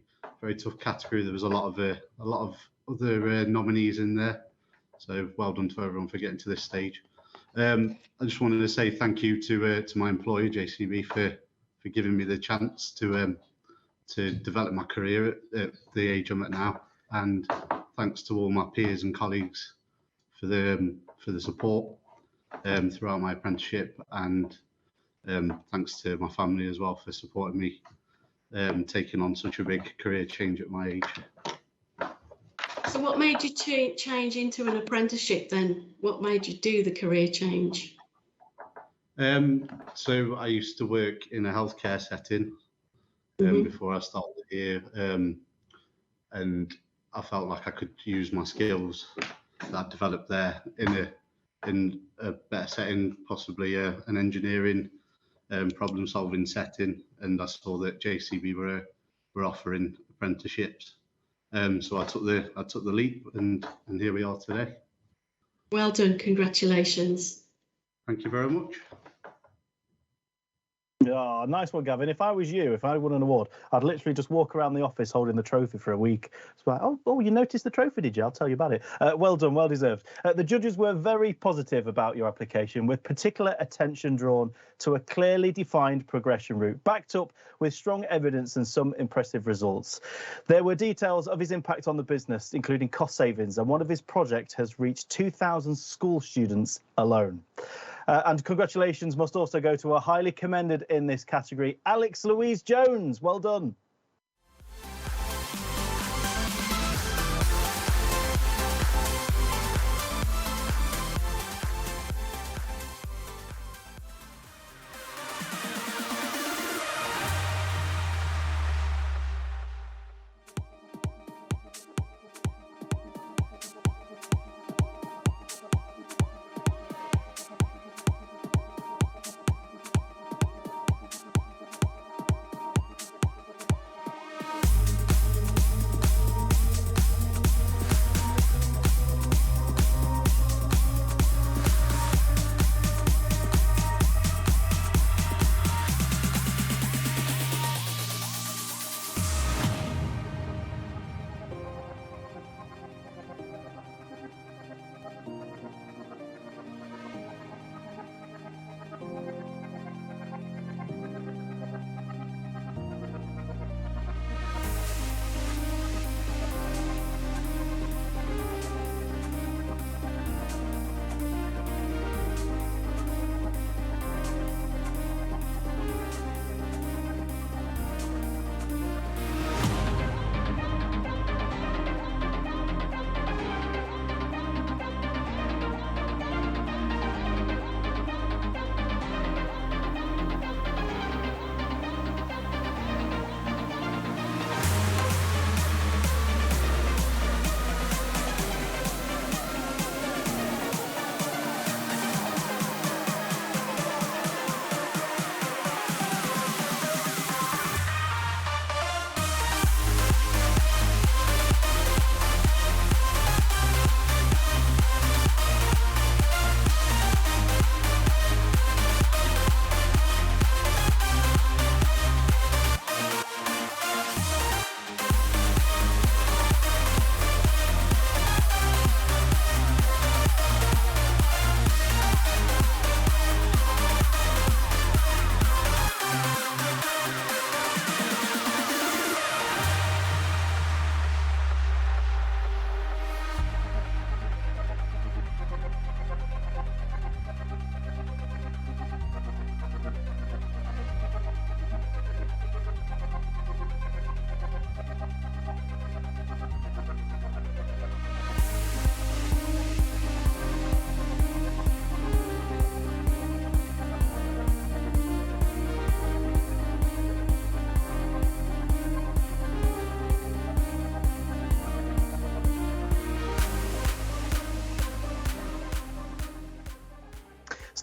tough category. There was a lot of other nominees in there. So well done to everyone for getting to this stage. I just wanted to say thank you to my employer JCB for giving me the chance to develop my career at the age I'm at now, and thanks to all my peers and colleagues for the support throughout my apprenticeship, and thanks to my family as well for supporting me taking on such a big career change at my age. So what made you change into an apprenticeship then? What made you do the career change? So I used to work in a healthcare setting before I started here, and I felt like I could use my skills that I developed there in a better setting, possibly an engineering problem solving setting, and I saw that JCB were offering apprenticeships, so I took the leap, and here we are today. Well done, congratulations. Thank you very much. Oh, nice one, Gavin. If I was you, if I won an award, I'd literally just walk around the office holding the trophy for a week. It's like, oh, you noticed the trophy, did you? I'll tell you about it. Well done, well deserved. The judges were very positive about your application, with particular attention drawn to a clearly defined progression route, backed up with strong evidence and some impressive results. There were details of his impact on the business, including cost savings, and one of his projects has reached 2,000 school students alone. And congratulations must also go to a highly commended in this category, Alex Louise Jones. Well done.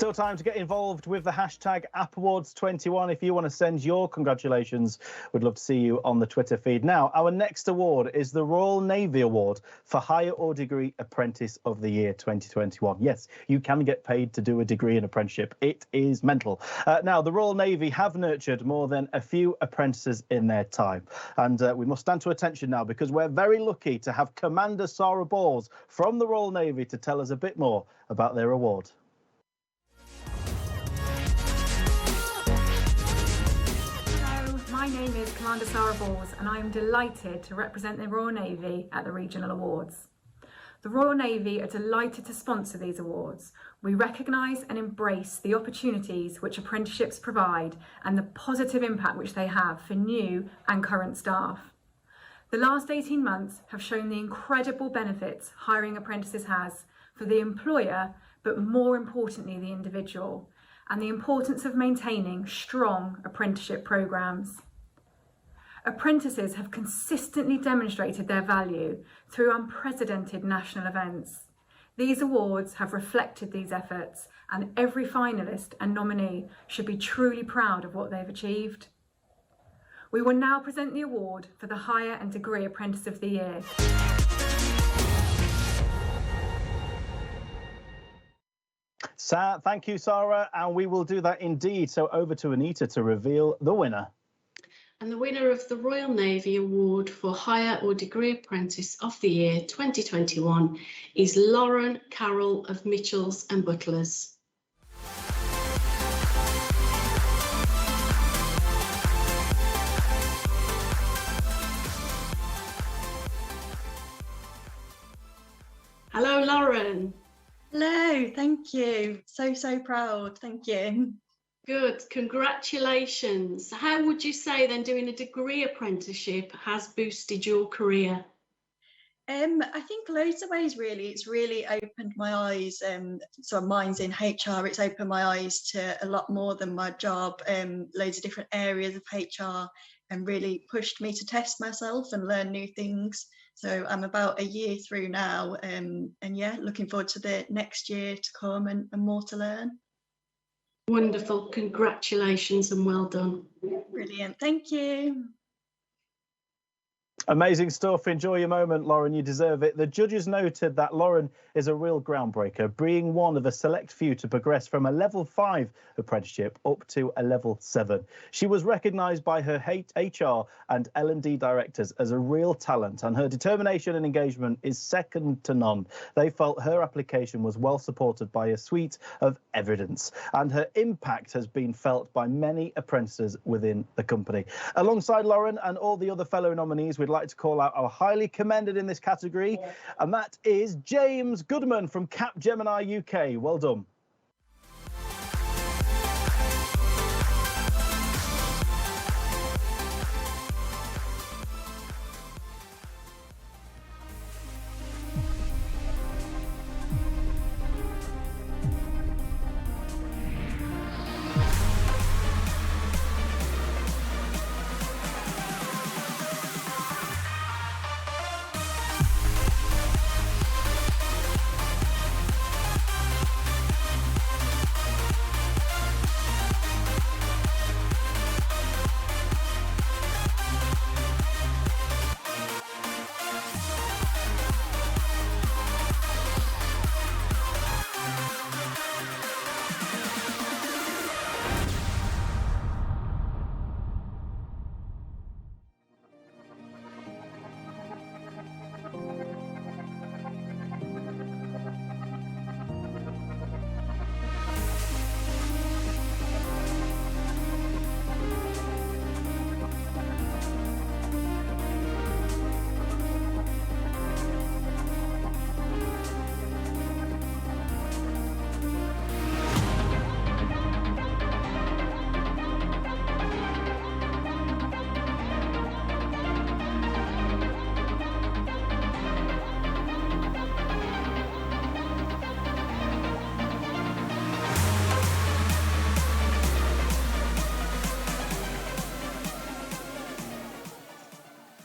Still time to get involved with the hashtag AppAwards21 if you want to send your congratulations. We'd love to see you on the Twitter feed. Now, our next award is the Royal Navy Award for Higher or Degree Apprentice of the Year 2021. Yes, you can get paid to do a degree in apprenticeship. It is mental. Now, the Royal Navy have nurtured more than a few apprentices in their time. And we must stand to attention now because we're very lucky to have Commander Sarah Bowles from the Royal Navy to tell us a bit more about their award. My name is Commander Sarah Bowles and I am delighted to represent the Royal Navy at the Regional Awards. The Royal Navy are delighted to sponsor these awards. We recognise and embrace the opportunities which apprenticeships provide and the positive impact which they have for new and current staff. The last 18 months have shown the incredible benefits hiring apprentices has for the employer, but more importantly the individual, and the importance of maintaining strong apprenticeship programmes. Apprentices have consistently demonstrated their value through unprecedented national events. These awards have reflected these efforts, and every finalist and nominee should be truly proud of what they've achieved. We will now present the award for the Higher and Degree Apprentice of the Year. Thank you, Sarah, and we will do that indeed. So over to Anita to reveal the winner. And the winner of the Royal Navy Award for Higher or Degree Apprentice of the Year 2021 is Lauren Carroll of Mitchells and Butlers. Hello, Lauren. Hello, thank you. So proud, thank you. Good, congratulations. How would you say then doing a degree apprenticeship has boosted your career? I think loads of ways really. It's really opened my eyes. So mine's in HR. It's opened my eyes to a lot more than my job. Loads of different areas of HR, and really pushed me to test myself and learn new things. So I'm about a year through now, and yeah, looking forward to the next year to come and more to learn. Wonderful, congratulations and well done. Brilliant, thank you. Amazing stuff. Enjoy your moment, Lauren. You deserve it. The judges noted that Lauren is a real groundbreaker, being one of a select few to progress from a level 5 apprenticeship up to a level 7. She was recognised by her HR and L&D directors as a real talent, and her determination and engagement is second to none. They felt her application was well supported by a suite of evidence, and her impact has been felt by many apprentices within the company. Alongside Lauren and all the other fellow nominees, we'd like to call out our highly commended in this category, and that is James Goodman from Capgemini UK. Well done.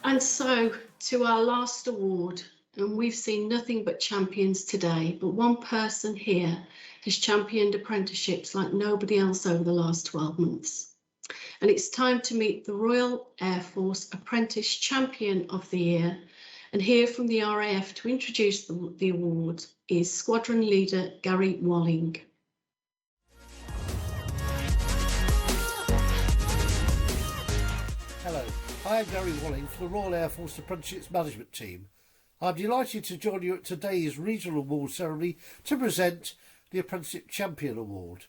And so to our last award, and we've seen nothing but champions today, but one person here has championed apprenticeships like nobody else over the last 12 months. And it's time to meet the Royal Air Force Apprentice Champion of the Year and hear from the RAF to introduce the award is Squadron Leader Gary Walling. Hello, I am Gary Walling from the Royal Air Force Apprenticeships Management Team. I'm delighted to join you at today's regional award ceremony to present the Apprenticeship Champion Award.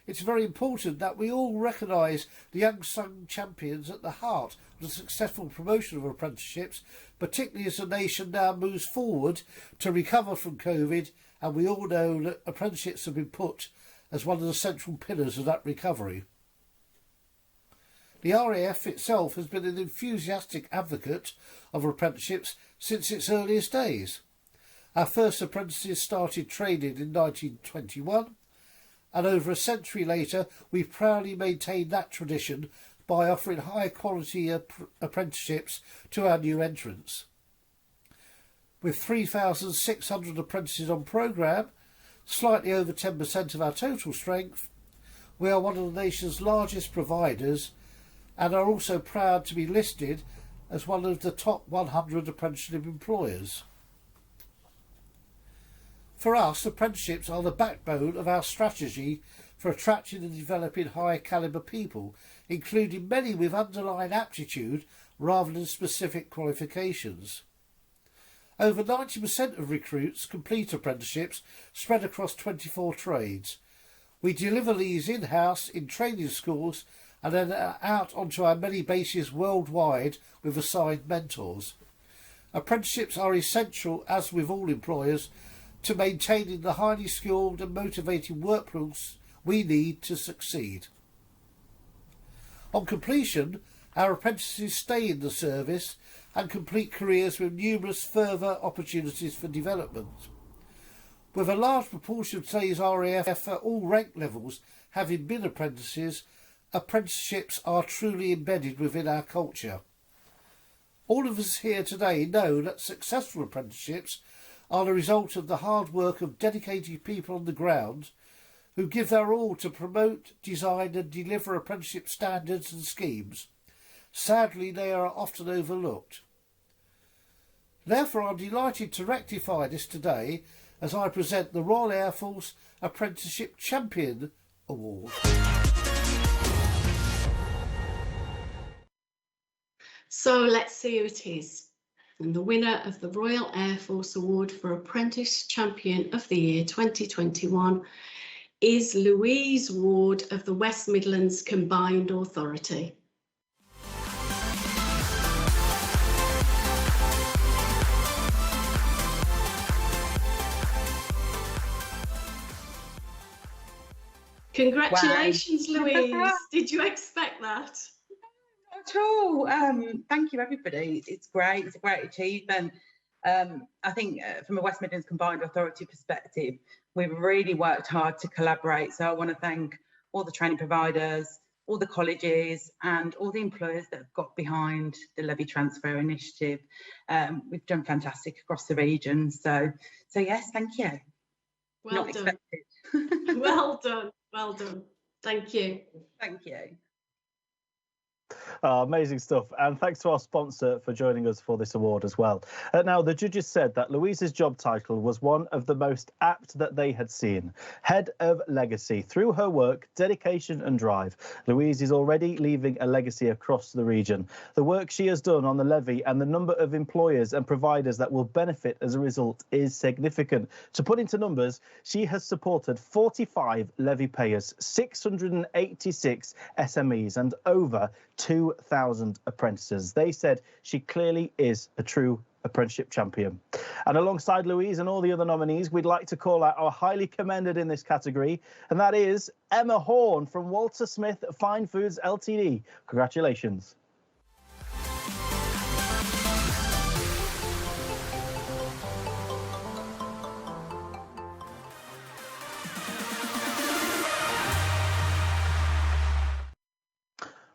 It's very important that we all recognise the unsung champions at the heart of the successful promotion of apprenticeships, particularly as the nation now moves forward to recover from COVID, and we all know that apprenticeships have been put as one of the central pillars of that recovery. The RAF itself has been an enthusiastic advocate of apprenticeships since its earliest days. Our first apprentices started training in 1921, and over a century later we proudly maintained that tradition by offering high quality apprenticeships to our new entrants. With 3,600 apprentices on programme, slightly over 10% of our total strength, we are one of the nation's largest providers and are also proud to be listed as one of the top 100 apprenticeship employers. For us, apprenticeships are the backbone of our strategy for attracting and developing high calibre people, including many with underlying aptitude rather than specific qualifications. Over 90% of recruits complete apprenticeships spread across 24 trades. We deliver these in-house in training schools and then out onto our many bases worldwide with assigned mentors. Apprenticeships are essential, as with all employers, to maintaining the highly skilled and motivated workforce we need to succeed. On completion, our apprentices stay in the service and complete careers with numerous further opportunities for development. With a large proportion of today's RAF at all rank levels having been apprentices, apprenticeships are truly embedded within our culture. All of us here today know that successful apprenticeships are the result of the hard work of dedicated people on the ground who give their all to promote, design and deliver apprenticeship standards and schemes. Sadly, they are often overlooked. Therefore, I'm delighted to rectify this today as I present the Royal Air Force Apprenticeship Champion Award. So let's see who it is. And the winner of the Royal Air Force Award for Apprentice Champion of the Year 2021 is Louise Ward of the West Midlands Combined Authority. Congratulations, wow. Louise. Did you expect that? Not at all. Thank you, everybody. It's great. It's a great achievement. I think from a West Midlands Combined Authority perspective, we've really worked hard to collaborate. So I want to thank all the training providers, all the colleges and all the employers that have got behind the Levy Transfer Initiative. We've done fantastic across the region. So yes, thank you. Well Not done. expected. Well done. Well done. Thank you. Thank you. Oh, amazing stuff. And thanks to our sponsor for joining us for this award as well. Now, the judges said that Louise's job title was one of the most apt that they had seen. Head of Legacy. Through her work, dedication and drive, Louise is already leaving a legacy across the region. The work she has done on the levy and the number of employers and providers that will benefit as a result is significant. To put into numbers, she has supported 45 levy payers, 686 SMEs and over 2,000 apprentices. They said she clearly is a true apprenticeship champion. And alongside Louise and all the other nominees, we'd like to call out our highly commended in this category, and that is Emma Horn from Walter Smith Fine Foods Ltd. Congratulations.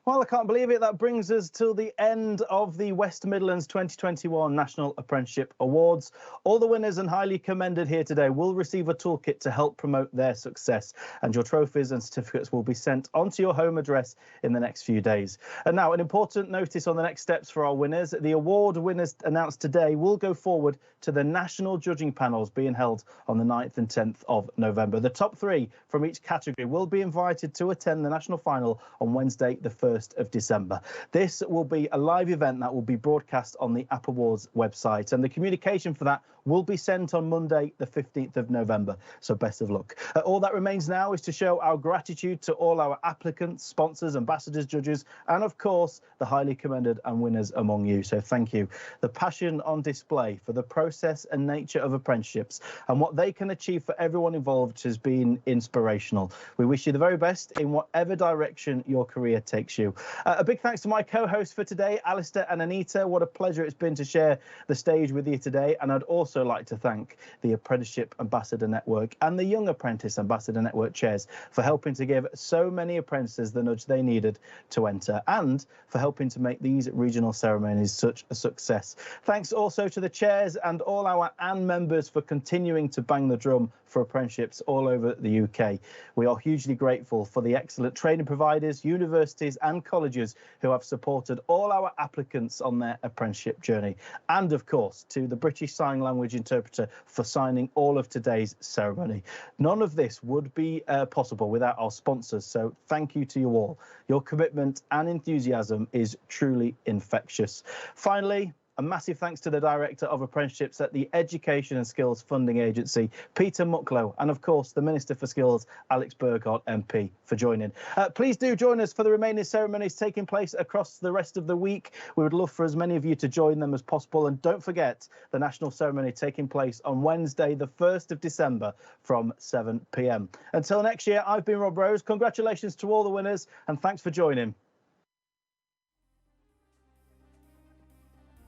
Well, I can't believe it. That brings us to the end of the West Midlands 2021 National Apprenticeship Awards. All the winners and highly commended here today will receive a toolkit to help promote their success, and your trophies and certificates will be sent onto your home address in the next few days. And now, an important notice on the next steps for our winners. The award winners announced today will go forward to the national judging panels being held on the 9th and 10th of November. The top 3 from each category will be invited to attend the national final on Wednesday, the 1st of December. This will be a live event that will be broadcast on the App Awards website, and the communication for that will be sent on Monday, the 15th of November. So best of luck. All that remains now is to show our gratitude to all our applicants, sponsors, ambassadors, judges, and of course, the highly commended and winners among you. So thank you. The passion on display for the process and nature of apprenticeships and what they can achieve for everyone involved has been inspirational. We wish you the very best in whatever direction your career takes you. A big thanks to my co-hosts for today, Alistair and Anita. What a pleasure it's been to share the stage with you today. And I'd also like to thank the Apprenticeship Ambassador Network and the Young Apprentice Ambassador Network chairs for helping to give so many apprentices the nudge they needed to enter, and for helping to make these regional ceremonies such a success. Thanks also to the chairs and all our ANN members for continuing to bang the drum for apprenticeships all over the UK. We are hugely grateful for the excellent training providers, universities and colleges who have supported all our applicants on their apprenticeship journey. And of course, to the British Sign Language interpreter for signing all of today's ceremony. None of this would be possible without our sponsors, so thank you to you all. Your commitment and enthusiasm is truly infectious. Finally, a massive thanks to the Director of Apprenticeships at the Education and Skills Funding Agency, Peter Mucklow, and of course the Minister for Skills, Alex Burghardt MP, for joining. Please do join us for the remaining ceremonies taking place across the rest of the week. We would love for as many of you to join them as possible, and don't forget the national ceremony taking place on Wednesday, the 1st of December from 7 p.m. Until next year, I've been Rob Rose. Congratulations to all the winners, and thanks for joining.